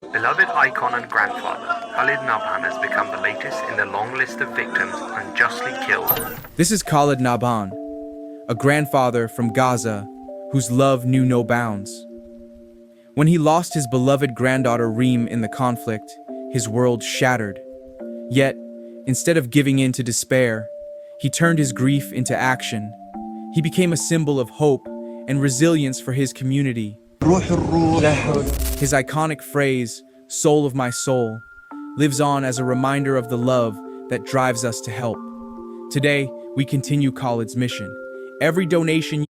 Beloved icon and grandfather, Khalid Nabhan has become the latest in the long list of victims unjustly killed. This is Khalid Nabhan, a grandfather from Gaza whose love knew no bounds. When he lost his beloved granddaughter Reem in the conflict, his world shattered. Yet, instead of giving in to despair, he turned his grief into action. He became a symbol of hope and resilience for his community. His iconic phrase, "Soul of my soul," lives on as a reminder of the love that drives us to help. Today, we continue Khalid's mission. Every donation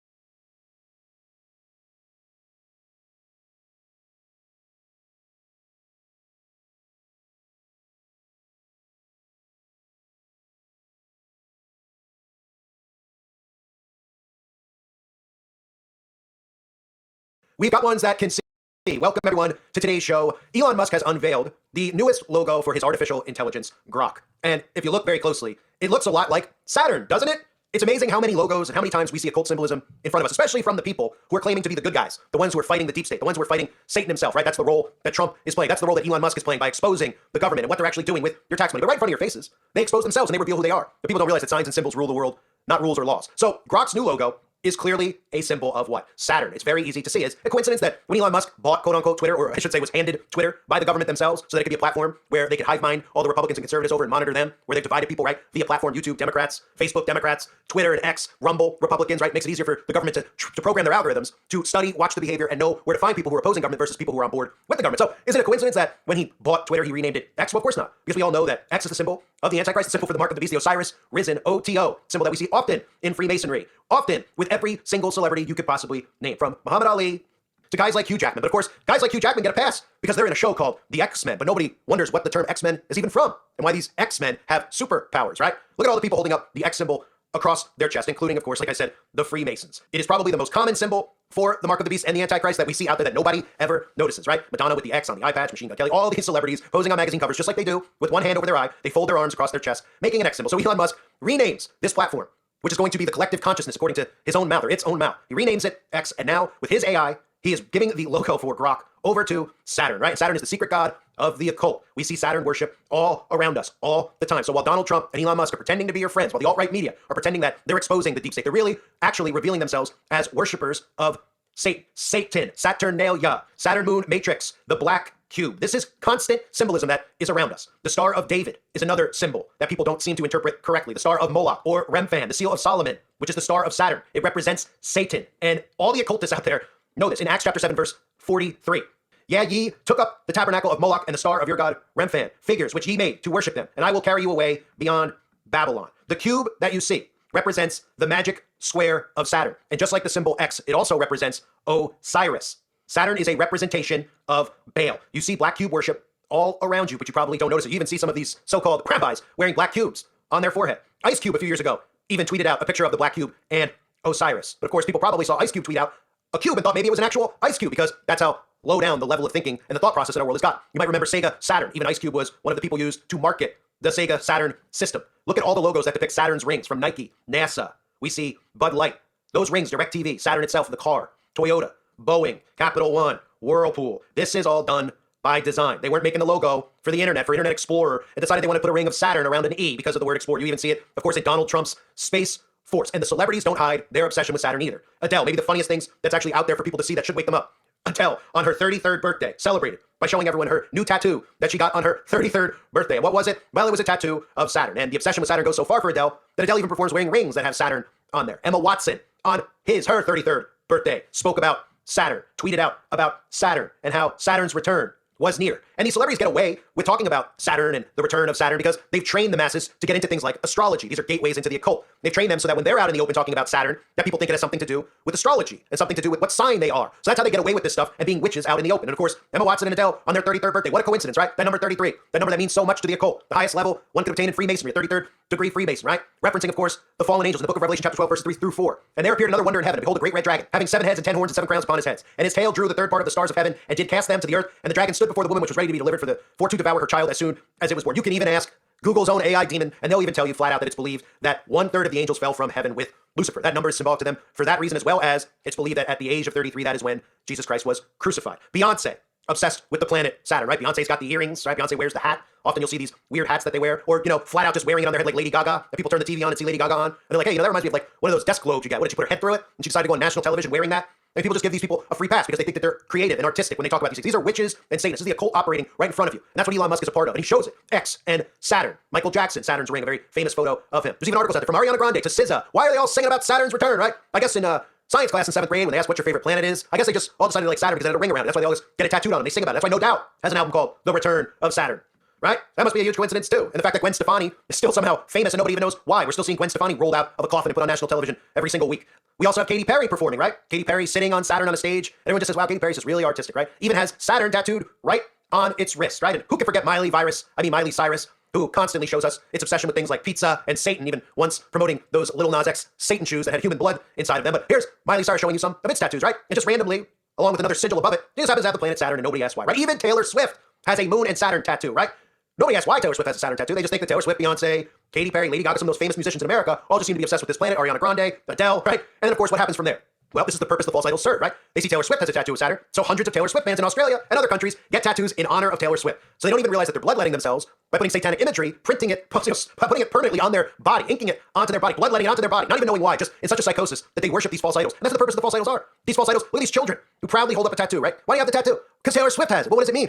We've got ones that can see. Welcome, everyone, to today's show. Elon Musk has unveiled the newest logo for his artificial intelligence, Grok. And if you look very closely, it looks a lot like Saturn, doesn't it? It's amazing how many logos and how many times we see occult symbolism in front of us, especially from the people who are claiming to be the good guys, the ones who are fighting the deep state, the ones who are fighting Satan himself, right? That's the role that Trump is playing. That's the role that Elon Musk is playing by exposing the government and what they're actually doing with your tax money. But right in front of your faces, they expose themselves and they reveal who they are. But people don't realize that signs and symbols rule the world, not rules or laws. So Grok's new logo is clearly a symbol of what? Saturn. It's very easy to see. It's a coincidence that when Elon Musk bought, quote-unquote, Twitter, or I should say was handed Twitter by the government themselves so that it could be a platform where they could hive mind all the Republicans and conservatives over and monitor them, where they've divided people, right, via platform, YouTube, Democrats, Facebook, Democrats, Twitter and X, Rumble, Republicans, right, makes it easier for the government to program their algorithms to study, watch the behavior, and know where to find people who are opposing government versus people who are on board with the government. So is it a coincidence that when he bought Twitter, he renamed it X? Well, of course not, because we all know that X is the symbol of the Antichrist, the symbol for the mark of the beast, the Osiris, risen, OTO, symbol that we see often in Freemasonry, often with every single celebrity you could possibly name, from Muhammad Ali to guys like Hugh Jackman. But of course, guys like Hugh Jackman get a pass because they're in a show called The X-Men, but nobody wonders what the term X-Men is even from and why these X-Men have superpowers, right? Look at all the people holding up the X symbol across their chest, including, of course, like I said, the Freemasons. It is probably the most common symbol for the mark of the beast and the Antichrist that we see out there that nobody ever notices, right? Madonna with the X on the eye patch, Machine Gun Kelly, all these celebrities posing on magazine covers just like they do with one hand over their eye. They fold their arms across their chest, making an X symbol. So Elon Musk renames this platform, which is going to be the collective consciousness according to his own mouth, or its own mouth. He renames it X, and now with his AI, he is giving the logo for Grok over to Saturn, right? And Saturn is the secret god of the occult. We see Saturn worship all around us, all the time. So while Donald Trump and Elon Musk are pretending to be your friends, while the alt-right media are pretending that they're exposing the deep state, they're really actually revealing themselves as worshipers of Satan, Saturnalia, Saturn moon matrix, the black cube. This is constant symbolism that is around us. The Star of David is another symbol that people don't seem to interpret correctly. The Star of Moloch or Remphan, the Seal of Solomon, which is the Star of Saturn. It represents Satan. And all the occultists out there know this. In Acts chapter 7, verse 43, Yeah, ye took up the tabernacle of Moloch and the star of your god Remphan, figures which ye made to worship them, and I will carry you away beyond Babylon. The cube that you see represents the magic square of Saturn. And just like the symbol X, it also represents Osiris. Saturn is a representation of Baal. You see black cube worship all around you, but you probably don't notice it. You even see some of these so-called rabbis wearing black cubes on their forehead. Ice Cube a few years ago even tweeted out a picture of the black cube and Osiris. But of course, people probably saw Ice Cube tweet out a cube and thought maybe it was an actual ice cube, because that's how low down the level of thinking and the thought process that our world has got. You might remember Sega Saturn. Even Ice Cube was one of the people used to market the Sega Saturn system. Look at all the logos that depict Saturn's rings, from Nike, NASA. We see Bud Light. Those rings, DirecTV, Saturn itself, the car, Toyota, Boeing, Capital One, Whirlpool. This is all done by design. They weren't making the logo for the internet, for Internet Explorer, and decided they want to put a ring of Saturn around an E because of the word Explorer. You even see it, of course, in Donald Trump's Space Force. And the celebrities don't hide their obsession with Saturn either. Adele, maybe the funniest things that's actually out there for people to see that should wake them up. Adele, on her 33rd birthday, celebrated by showing everyone her new tattoo that she got on her 33rd birthday. And what was it? Well, it was a tattoo of Saturn. And the obsession with Saturn goes so far for Adele that Adele even performs wearing rings that have Saturn on there. Emma Watson, on her 33rd birthday, spoke about Saturn, tweeted out about Saturn and how Saturn's return was near. And these celebrities get away with talking about Saturn and the return of Saturn because they've trained the masses to get into things like astrology. These are gateways into the occult. They've trained them so that when they're out in the open talking about Saturn, that people think it has something to do with astrology and something to do with what sign they are. So that's how they get away with this stuff and being witches out in the open. And of course, Emma Watson and Adele on their 33rd birthday. What a coincidence, right? That number 33, that number that means so much to the occult. The highest level one could obtain in Freemasonry, a 33rd degree Freemason, right? Referencing, of course, the fallen angels in the book of Revelation chapter 12, verses 3 through 4. And there appeared another wonder in heaven. And behold, a great red dragon, having 7 heads and 10 horns and 7 crowns upon his heads. And his tail drew the third part of the stars of heaven and did cast them to the earth. And the dragon stood before the woman which was ready to be delivered for to devour her child as soon as it was born. You can even ask Google's own AI demon, and they'll even tell you flat out that it's believed that 1/3 of the angels fell from heaven with Lucifer. That number is symbolic to them for that reason, as well as it's believed that at the age of 33, that is when Jesus Christ was crucified. Beyonce, obsessed with the planet Saturn, right? Beyonce's got the earrings, right? Beyonce wears the hat. Often you'll see these weird hats that they wear, or, flat out just wearing it on their head like Lady Gaga. And people turn the TV on and see Lady Gaga on, and they're like, hey, that reminds me of like one of those desk globes you get. What did she put her head through it? And she decided to go on national television wearing that. And people just give these people a free pass because they think that they're creative and artistic when they talk about these things. These are witches and Satanists. This is the occult operating right in front of you. And that's what Elon Musk is a part of. And he shows it. X and Saturn. Michael Jackson, Saturn's ring, a very famous photo of him. There's even articles out there from Ariana Grande to SZA. Why are they all singing about Saturn's return, right? I guess in science class in 7th grade, when they asked what your favorite planet is, I guess they just all decided to like Saturn because it had a ring around it. That's why they always get it tattooed on them. They sing about it. That's why No Doubt has an album called The Return of Saturn. Right? That must be a huge coincidence too. And the fact that Gwen Stefani is still somehow famous and nobody even knows why. We're still seeing Gwen Stefani rolled out of a coffin and put on national television every single week. We also have Katy Perry performing, right? Katy Perry sitting on Saturn on a stage. And everyone just says, wow, Katy Perry's just really artistic, right? Even has Saturn tattooed right on its wrist, right? And who can forget Miley Cyrus, who constantly shows us its obsession with things like pizza and Satan, even once promoting those Lil Nas X Satan shoes that had human blood inside of them. But here's Miley Cyrus showing you some of its tattoos, right? And just randomly, along with another sigil above it, it just happens to have the planet Saturn and nobody asks why, right? Even Taylor Swift has a moon and Saturn tattoo, right? Nobody asks why Taylor Swift has a Saturn tattoo. They just think that Taylor Swift, Beyonce, Katy Perry, Lady Gaga, some of those famous musicians in America all just seem to be obsessed with this planet. Ariana Grande, Adele, right? And then, of course, what happens from there? Well, this is the purpose the false idols serve, right? They see Taylor Swift has a tattoo of Saturn, so hundreds of Taylor Swift fans in Australia and other countries get tattoos in honor of Taylor Swift. So they don't even realize that they're bloodletting themselves by putting satanic imagery, printing it, putting it permanently on their body, inking it onto their body, bloodletting it onto their body, not even knowing why, just in such a psychosis that they worship these false idols. And that's what the purpose of the false idols are. These false idols, look at these children who proudly hold up a tattoo, right? Why do you have the tattoo? Because Taylor Swift has it. Well, what does it mean?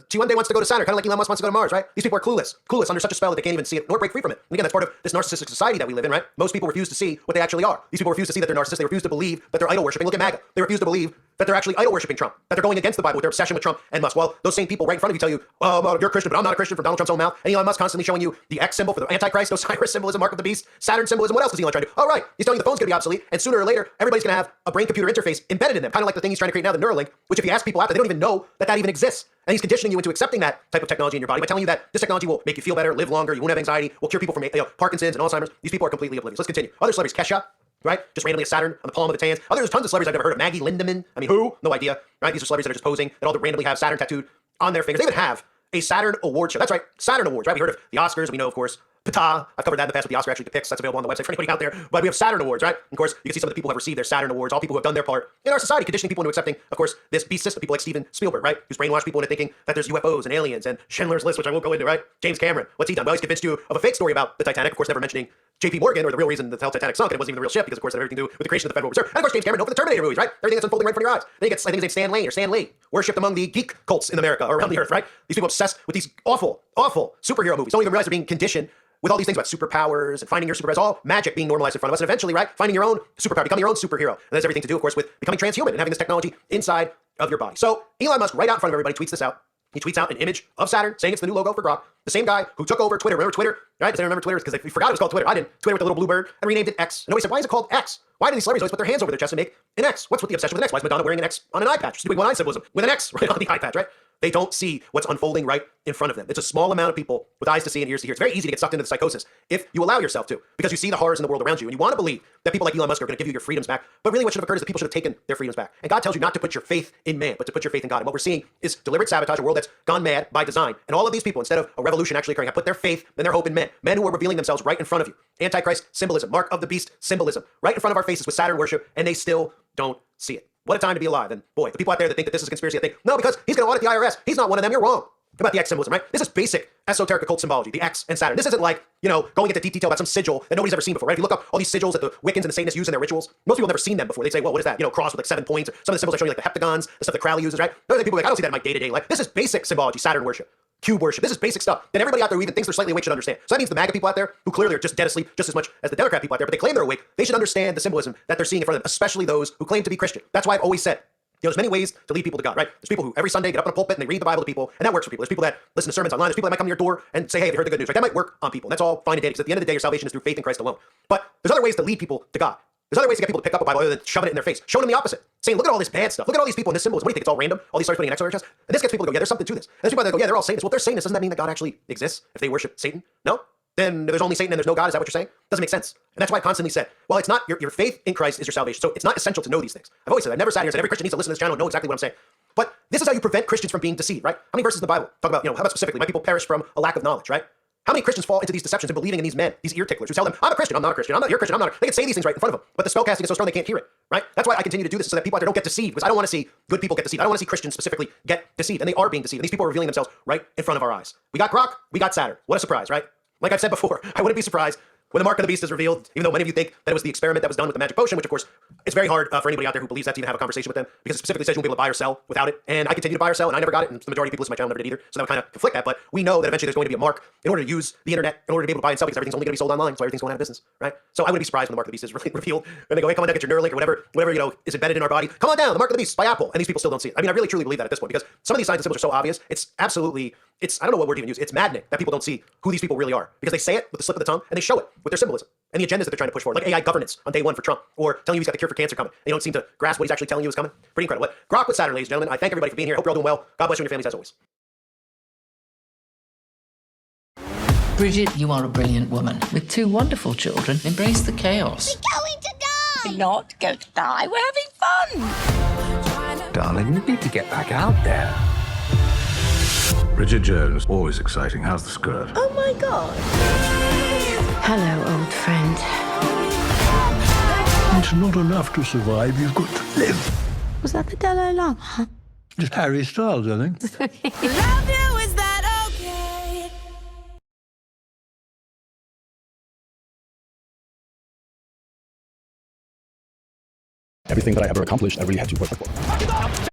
She one day wants to go to Saturn, kind of like Elon Musk wants to go to Mars, right? These people are clueless under such a spell that they can't even see it nor break free from it. And again, that's part of this narcissistic society that we live in, right? Most people refuse to see what they actually are. These people refuse to see that they're narcissists. They refuse to believe that they're idol worshiping. Look at MAGA. They refuse to believe that they're actually idol worshiping Trump, that they're going against the Bible with their obsession with Trump and Musk. While those same people right in front of you tell you, oh, you're a Christian, but I'm not a Christian, from Donald Trump's own mouth. And Elon Musk constantly showing you the X symbol for the Antichrist, Osiris symbolism, mark of the beast, Saturn symbolism. What else is Elon trying to do? Oh, right. He's telling you the phone's going to be obsolete, and sooner or later, everybody's going to have a brain-computer interface embedded in them, kind of like the thing he's trying to create now, the Neuralink, which if you ask people out there, they don't even know that even exists. And he's conditioning you into accepting that type of technology in your body by telling you that this technology will make you feel better, live longer, you won't have anxiety, will cure people from Parkinson's and Alzheimer's. These people are completely oblivious. Let's continue. Other celebrities, Kesha, right? Just randomly a Saturn on the palm of its hands. There's tons of celebrities I've never heard of. Maggie Lindemann. I mean, who? No idea, right? These are celebrities that are just posing that all randomly have Saturn tattooed on their fingers. They even have a Saturn award show. That's right, Saturn Awards, right? We heard of the Oscars. We know, of course, PTA. I've covered that in the past with the Oscar actually depicts. That's available on the website for anybody out there. But we have Saturn Awards, right? And of course, you can see some of the people who have received their Saturn Awards, all people who have done their part in our society, conditioning people into accepting, of course, this beast system. People like Steven Spielberg, right? Who's brainwashed people into thinking that there's UFOs and aliens and Schindler's List, which I won't go into, right? James Cameron, what's he done? Well, he's convinced you of a fake story about the Titanic, of course, never mentioning JP Morgan, or the real reason the Titanic sunk, and it wasn't even the real ship, because of course it had everything to do with the creation of the Federal Reserve. And of course, James Cameron, known for the Terminator movies, right? Everything that's unfolding right in front of your eyes. Then he gets, I think his name is Stan Lee, worshipped among the geek cults in America or around the earth, right? These people obsessed with these awful superhero movies. Don't even realize they're being conditioned with all these things about superpowers and finding your superpowers, all magic being normalized in front of us, and eventually, right, finding your own superpower, becoming your own superhero. And that has everything to do, of course, with becoming transhuman and having this technology inside of your body. So Elon Musk, right out in front of everybody, tweets this out. He tweets out an image of Saturn, saying it's the new logo for Grok. The same guy who took over Twitter. Remember Twitter? Right? Does anyone remember Twitter? Because we forgot it was called Twitter. I didn't. Twitter with the little blue bird, and renamed it X. And nobody said, why is it called X? Why do these celebrities always put their hands over their chest and make an X? What's with the obsession with an X? Why is Madonna wearing an X on an eye patch? She's doing one-eye symbolism with an X right on the eye patch, right? They don't see what's unfolding right in front of them. It's a small amount of people with eyes to see and ears to hear. It's very easy to get sucked into the psychosis if you allow yourself to, because you see the horrors in the world around you, and you want to believe that people like Elon Musk are going to give you your freedoms back. But really what should have occurred is that people should have taken their freedoms back. And God tells you not to put your faith in man, but to put your faith in God. And what we're seeing is deliberate sabotage, a world that's gone mad by design. And all of these people, instead of a revolution actually occurring, have put their faith and their hope in men. Men who are revealing themselves right in front of you. Antichrist symbolism, mark of the beast symbolism, right in front of our faces with Saturn worship, and they still don't see it. What a time to be alive. And boy, the people out there that think that this is a conspiracy, I think, no, because he's going to audit the IRS. He's not one of them. You're wrong about the X symbolism, right? This is basic esoteric occult symbology, the X and Saturn. This isn't like, going into deep detail about some sigil that nobody's ever seen before, right? If you look up all these sigils that the Wiccans and the Satanists use in their rituals, most people have never seen them before. They say, well, what is that? Cross with like 7 points. Some of the symbols I show you, like the heptagons, the stuff that Crowley uses, right? Those are people like, I don't see that in my day-to-day life. This is basic symbology, Saturn worship, cube worship. This is basic stuff that everybody out there who even thinks they're slightly awake should understand. So that means the MAGA people out there, who clearly are just dead asleep just as much as the Democrat people out there, but they claim they're awake, they should understand the symbolism that they're seeing in front of them, especially those who claim to be Christian. That's why I've always said, there's many ways to lead people to God, right? There's people who every Sunday get up in a pulpit and they read the Bible to people, and that works for people. There's people that listen to sermons online. There's people that might come to your door and say, hey, have you heard the good news? Right? That might work on people. And that's all fine and dandy, because at the end of the day, your salvation is through faith in Christ alone. But there's other ways to lead people to God. There's other ways to get people to pick up a Bible other than shoving it in their face, showing them the opposite, saying, look at all this bad stuff. Look at all these people in this symbolism. What do you think? It's all random? All these stars putting an X on their chest? And this gets people to go, yeah, there's something to this. And there's people that go, yeah, they're all Satanists. Well, if they're Satanists, doesn't that mean that God actually exists if they worship Satan? No? Then there's only Satan and there's no God. Is that what you're saying? Doesn't make sense. And that's why I constantly said, well, it's not your faith in Christ is your salvation. So it's not essential to know these things. I've always said, I've never sat here and said every Christian needs to listen to this channel and know exactly what I'm saying. But this is how you prevent Christians from being deceived, right? How many verses in the Bible talk about, how about specifically, my people perish from a lack of knowledge, right? How many Christians fall into these deceptions and believing in these men, these ear ticklers, who tell them, I'm a Christian, I'm not a Christian, I'm not, you're a Christian, I'm not. They can say these things right in front of them, but the spellcasting is so strong they can't hear it, right? That's why I continue to do this, so that people out there don't get deceived, because I don't want to see good people get deceived. I don't want to see Christians specifically get deceived, and they are being deceived. And these people are revealing themselves right in front of our eyes. We got Grok, we got Saturn. What a surprise, right? Like I've said before, I wouldn't be surprised when the mark of the beast is revealed, even though many of you think that it was the experiment that was done with the magic potion, which of course, it's very hard for anybody out there who believes that to even have a conversation with them, because it specifically says you won't be able to buy or sell without it. And I continue to buy or sell, and I never got it, and the majority of people listening to my channel never did either, so that would kind of conflict that. But we know that eventually there's going to be a mark in order to use the internet, in order to be able to buy and sell, because everything's only going to be sold online, so everything's going out of business, right? So I wouldn't be surprised when the mark of the beast is really revealed, and they go, hey, come on down, get your Neuralink or whatever is embedded in our body. Come on down, the mark of the beast by Apple, and these people still don't see it. I mean, I really truly believe that at this point, because some of these signs and symbols are so obvious. It's absolutely, I don't know what word to even use. It's maddening that people don't see who these people really are, because they say it with the slip of the tongue and they show it with their symbolism and the agendas that they're trying to push forward, like AI governance on day one for Trump, or telling you he's got the cure for cancer coming. They don't seem to grasp what he's actually telling you is coming. Pretty incredible. But Grok with Saturn, ladies and gentlemen. I thank everybody for being here. Hope you're all doing well. God bless you and your families as always. Bridget, you are a brilliant woman with 2 wonderful children. Embrace the chaos. We're going to die! We're not going to die. We're having fun! Darling, you need to get back out there. Bridget Jones, always exciting. How's the skirt? Oh my God. Hello, old friend. It's not enough to survive. You've got to live. Was that the Dalai Lama? Just Harry Styles, I think. Love you, is that okay? Everything that I ever accomplished, I really had to work for.